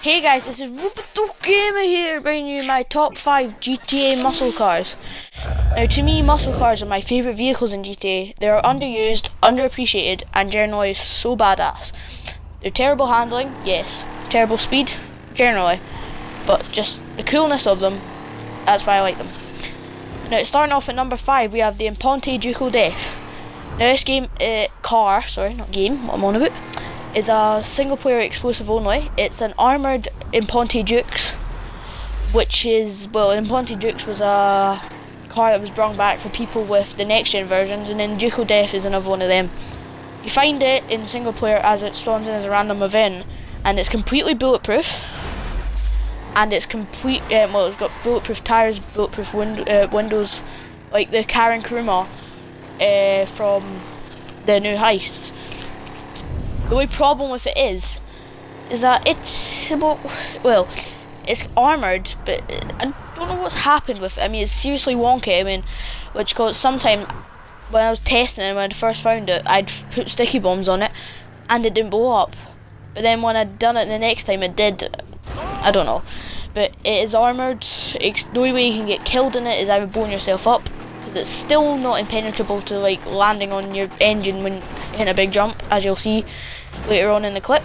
Hey guys, this is Roboto Gamer here, bringing you my top 5 GTA muscle cars. Now to me, muscle cars are my favourite vehicles in GTA. They are underused, underappreciated, and generally so badass. They're terrible handling, yes. Terrible speed, generally. But just the coolness of them, that's why I like them. Now starting off at number 5, we have the Imponte Ducal Death. Now this what I'm on about, is a single player exclusive only. It's an armoured Imponte Dukes, which is, well, Imponte Dukes was a car that was brought back for people with the next gen versions, and then Ducal Death is another one of them. You find it in single player as it spawns in as a random event, and it's completely bulletproof, and it's it's got bulletproof tyres, bulletproof windows, like the Karen Kuruma from the new heists. The only problem with it is that it's it's armoured, but I don't know what's happened with it. I mean, it's seriously wonky. I mean, sometime when I was testing it, when I first found it, I'd put sticky bombs on it, and it didn't blow up. But then when I'd done it the next time, it did. I don't know. But it is armoured. The only way you can get killed in it is either blowing yourself up, because it's still not impenetrable to like landing on your engine when in a big jump, as you'll see later on in the clip.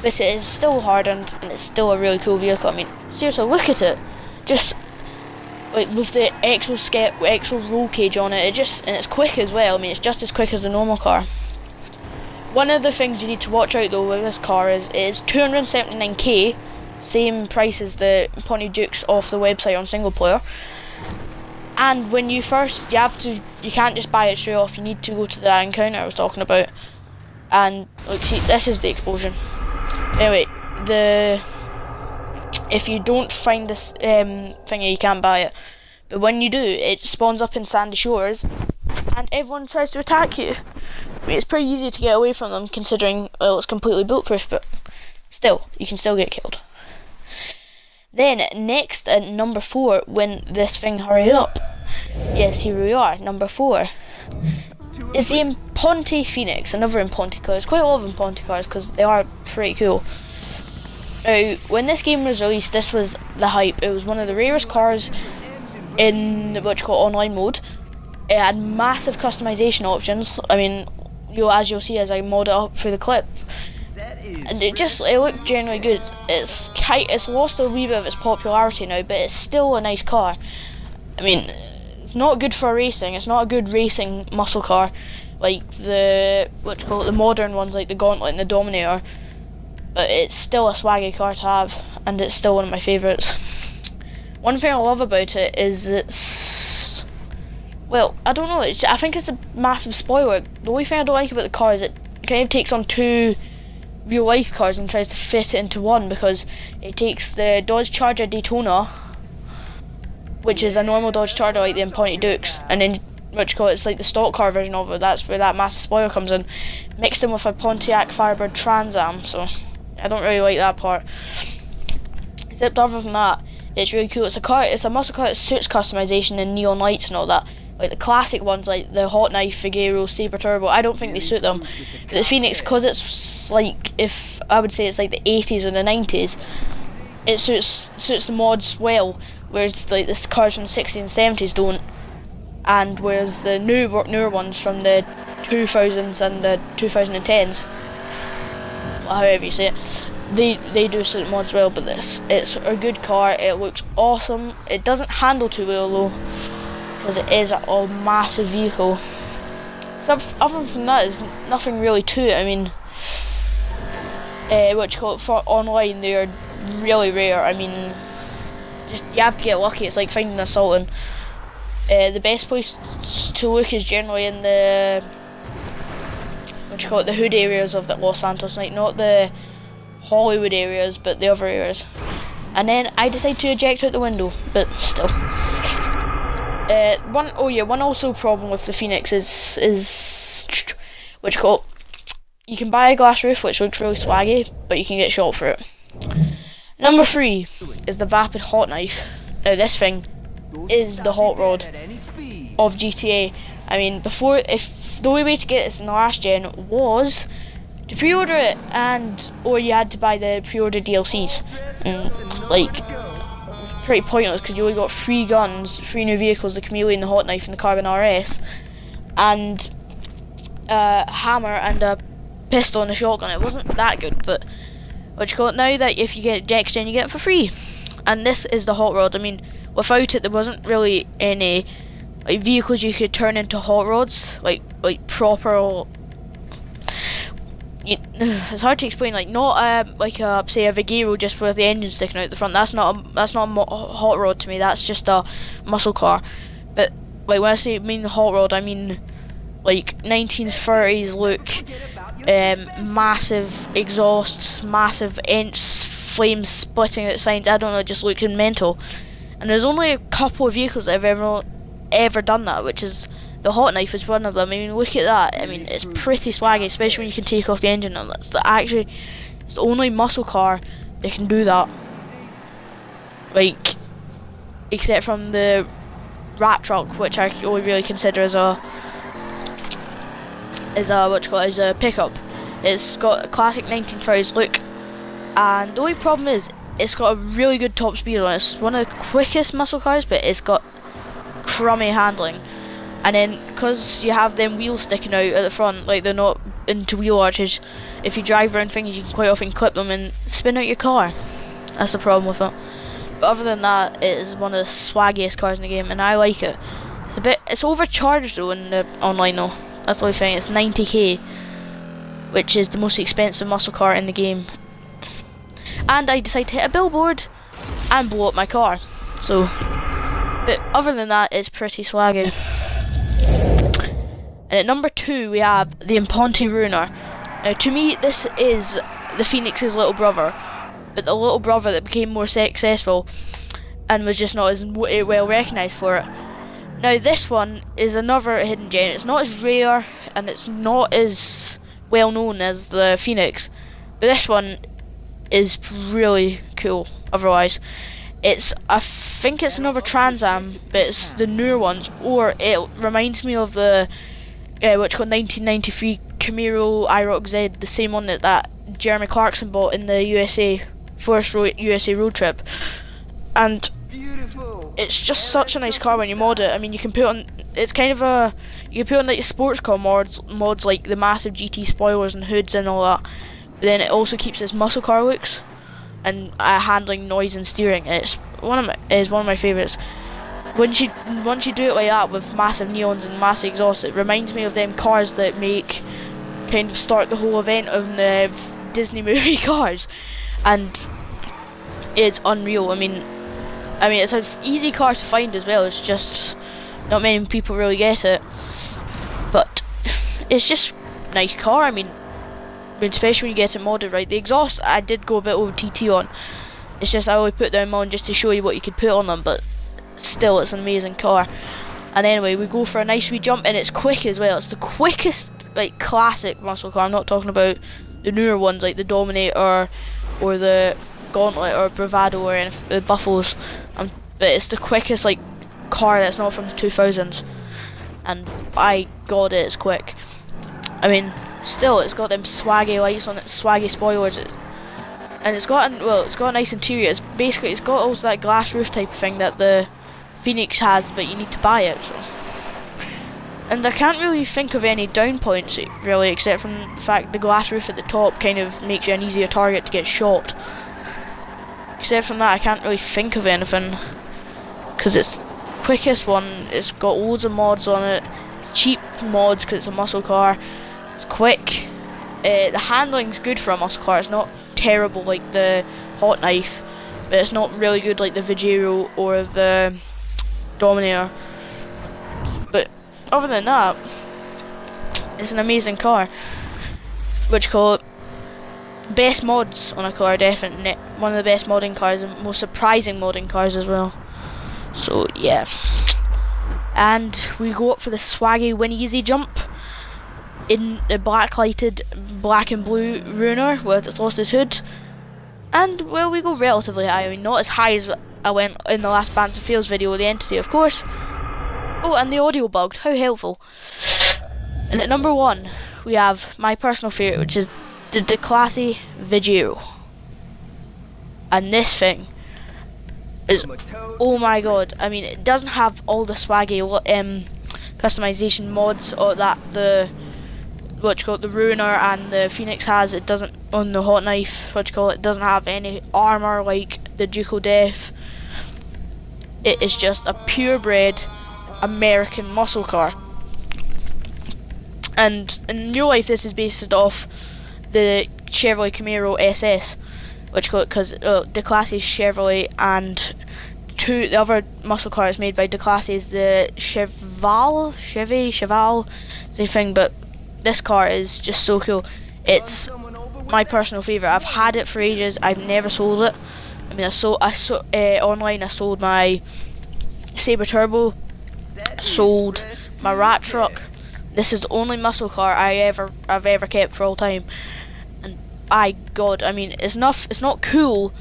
But it is still hardened, and it's still a really cool vehicle. I mean, seriously, look at it. Just like with the exo roll cage on it, and it's quick as well. I mean, it's just as quick as the normal car. One of the things you need to watch out though with this car is it is 279k, same price as the Ponte Dukes off the website on single player. And when you can't just buy it straight off. You need to go to the encounter I was talking about. And look, see, this is the explosion. Anyway, if you don't find this thingy, you can't buy it. But when you do, it spawns up in Sandy Shores, and everyone tries to attack you. I mean, it's pretty easy to get away from them, considering, well, it's completely bulletproof, but still, you can still get killed. Then, next at number 4, when this thing hurried up. Yes, here we are, number 4. Is the Imponte Phoenix, another Imponte car. There's quite a lot of Imponte cars because they are pretty cool. Now, when this game was released, this was the hype. It was one of the rarest cars in online mode. It had massive customization options. I mean, as you'll see as I mod it up through the clip. And it looked generally good. It's lost a wee bit of its popularity now, but it's still a nice car. I mean, it's not good for racing. It's not a good racing muscle car like the modern ones like the Gauntlet and the Dominator. But it's still a swaggy car to have, and it's still one of my favourites. One thing I love about it is I don't know. I think it's a massive spoiler. The only thing I don't like about the car is it kind of takes on two real life cars and tries to fit it into one, because it takes the Dodge Charger Daytona, which is a normal Dodge Charger like the Imponte Dukes, and then it's like the stock car version of it. That's where that massive spoiler comes in, mixed in with a Pontiac Firebird Trans Am. So I don't really like that part. Except other than that, it's really cool. It's a muscle car that suits customization and neon lights and all that. Like the classic ones, like the Hot Knife, Figaro, Sabre Turbo, I don't think they suit them. But the Phoenix, because it's like, if I would say it's like the 80s or the 90s, it suits the mods well. Whereas like the cars from the 60s and 70s don't, and whereas the newer ones from the 2000s and the 2010s, however you say it, they do suit mods well. But it's a good car. It looks awesome. It doesn't handle too well though, because it is a massive vehicle. So other than that, there's nothing really to it. I mean, for online, they are really rare. I mean, you have to get lucky. It's like finding a Sultan. The best place to look is generally in the the hood areas of the Los Santos, like not the Hollywood areas, but the other areas. And then I decide to eject out the window, but still. One also problem with the Phoenix is you can buy a glass roof, which looks really swaggy, but you can get shot for it. Number 3 is the Vapid Hot Knife. Now this thing is the hot rod of GTA. I mean, the only way to get this in the last gen was to pre-order it, or you had to buy the pre-order DLCs, and like pretty pointless because you only got 3 guns, 3 new vehicles: the Chameleon, the Hot Knife, and the Carbon RS, and a hammer and a pistol and a shotgun. It wasn't that good, but what you call it, now that if you get Next Gen, you get it for free. And this is the Hot Rod. I mean, without it, there wasn't really any like vehicles you could turn into hot rods, like proper. It's hard to explain. Like not like say a Vigero just with the engine sticking out the front. That's not a hot rod to me. That's just a muscle car. But like when I say mean hot rod, I mean like 1930s look, massive exhausts, massive flames splitting out signs. I don't know, it just looks mental. And there's only a couple of vehicles that have ever done that, which is the Hot Knife is one of them. I mean, look at that. I mean, it's pretty swaggy, especially when you can take off the engine. And it's the only muscle car that can do that. Like, except from the Rat Truck, which I only really consider as a pickup. It's got a classic 1930s look, and the only problem is it's got a really good top speed on it. It's one of the quickest muscle cars, but it's got crummy handling. And then because you have them wheels sticking out at the front, like they're not into wheel arches, if you drive around things you can quite often clip them and spin out your car. That's the problem with it. But other than that, it is one of the swaggiest cars in the game, and I like it. It's overcharged though in the online though. That's the only thing. It's 90k, which is the most expensive muscle car in the game. And I decided to hit a billboard and blow up my car. So, but other than that, it's pretty swaggy. And at number 2, we have the Imponte Ruiner. Now, to me, this is the Phoenix's little brother, but the little brother that became more successful and was just not as well recognised for it. Now, this one is another hidden gem. It's not as rare and it's not as well known as the Phoenix, but this one is really cool. Otherwise, I think it's another Trans Am, but it's the newer ones, or it reminds me of the what's called 1993 Camaro IROC Z, the same one that Jeremy Clarkson bought in the USA road trip. And it's just such a nice car when you mod it. I mean, you can put on, it's kind of you can put on like sports car mods like the massive GT spoilers and hoods and all that. But then it also keeps its muscle car looks and handling, noise and steering. It's one of my favourites. Once you do it like that with massive neons and massive exhaust, it reminds me of them cars that kind of start the whole event of the Disney movie cars, and it's unreal. I mean it's an easy car to find as well. It's just not many people really get it, but it's just a nice car. I mean, especially when you get it modded right. The exhaust I did go a bit over TT on. It's just I only put them on just to show you what you could put on them, but still, it's an amazing car. And anyway, we go for a nice wee jump, and it's quick as well. It's the quickest like classic muscle car. I'm not talking about the newer ones like the Dominator or the Gauntlet or Bravado or any the Buffaloes. But it's the quickest like car that's not from the 2000s, and by God, it's quick. I mean, still, it's got them swaggy lights on it, swaggy spoilers, and it's got a nice interior. It's got also that glass roof type of thing that the Phoenix has, but you need to buy it. So, and I can't really think of any down points really, except from the fact the glass roof at the top kind of makes you an easier target to get shot. Except from that, I can't really think of anything, because it's the quickest one. It's got loads of mods on it. It's cheap mods because it's a muscle car. It's quick. The handling's good for a muscle car. It's not terrible like the Hot Knife, but it's not really good like the Vigero or the Dominator. But other than that, it's an amazing car. Which call it best mods on a car, definitely one of the best modding cars and most surprising modding cars as well. So yeah, and we go up for the swaggy Win Easy jump in the black-lighted black and blue Ruiner where it's lost its hood, and well, we go relatively high. I mean, not as high as I went in the last Bants and Fails video with the Entity, of course. Oh, and the audio bugged, how helpful. And at number 1 we have my personal favourite, which is the Declasse Vigero. And this thing is, oh my god, I mean, it doesn't have all the swaggy customization mods or that the the Ruiner and the Phoenix has. It doesn't on the Hot Knife, it doesn't have any armor like the Ducal Death. It is just a purebred American muscle car. And in real life this is based off the Chevrolet Camaro SS, because Declasse's Chevrolet, and the other muscle car is made by Declasse is the Cheval, same thing, but this car is just so cool. It's my personal favourite. I've had it for ages, I've never sold it. I mean, online I sold my Sabre Turbo, sold my Rat Truck. This is the only muscle car I've ever kept for all time. And God, I mean, it's not cool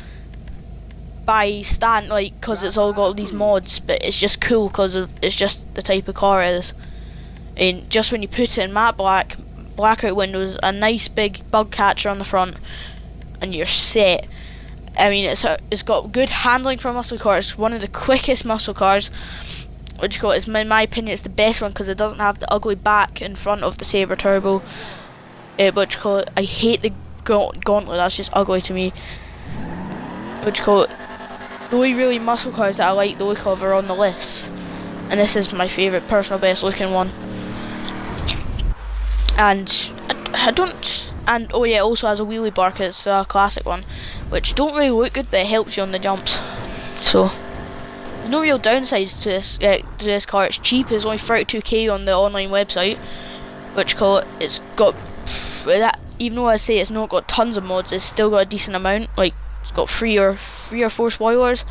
by because it's all got these mods, but it's just cool because it's just the type of car it is. And just when you put it in matte black, blackout windows, a nice big bug catcher on the front, and you're set. I mean, it's got good handling for a muscle car. It's one of the quickest muscle cars. Is, in my opinion, it's the best one because it doesn't have the ugly back in front of the Sabre Turbo. I hate the gauntlet. That's just ugly to me. The only really muscle cars that I like the look of are on the list, and this is my favourite, personal best looking one. And I don't. And oh yeah, also has a wheelie bar 'cause it's a classic one, which don't really look good, but it helps you on the jumps. So there's no real downsides to this car. It's cheap. It's only 32k on the online website, it's got that. Even though I say it's not got tons of mods, it's still got a decent amount. Like, it's got three or four spoilers,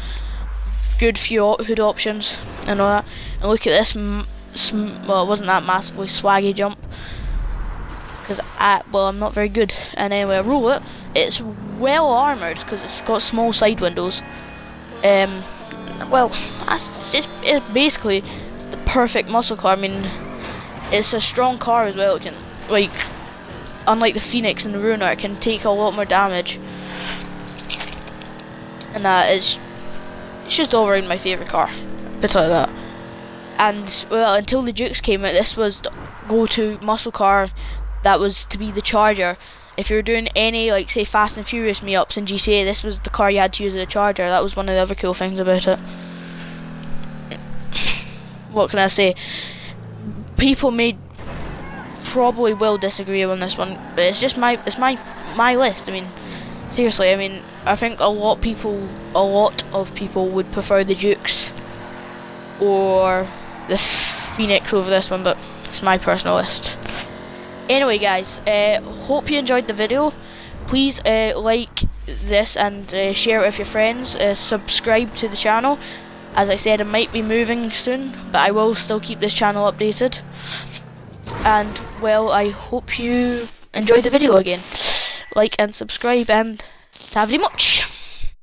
good few hood options, and all that. And look at this. Well, it wasn't that massively swaggy jump, because I'm not very good. And anyway, I roll it. It's well armoured because it's got small side windows. Well, it's basically the perfect muscle car. I mean, it's a strong car as well. It can, unlike the Phoenix and the Ruiner, it can take a lot more damage. And it's just all around my favourite car. Bits like that. And well, until the Dukes came out, this was the go-to muscle car. That was to be the Charger. If you were doing any, say, Fast and Furious meetups in GTA, this was the car you had to use as a Charger. That was one of the other cool things about it. What can I say? People probably will disagree on this one, but it's just my list. I mean, seriously, I think a lot of people would prefer the Dukes or the Phoenix over this one, but it's my personal list. Anyway guys, hope you enjoyed the video. Please like this and share it with your friends. Subscribe to the channel. As I said, I might be moving soon, but I will still keep this channel updated. And well, I hope you enjoyed the video again. Like and subscribe, and ta very much.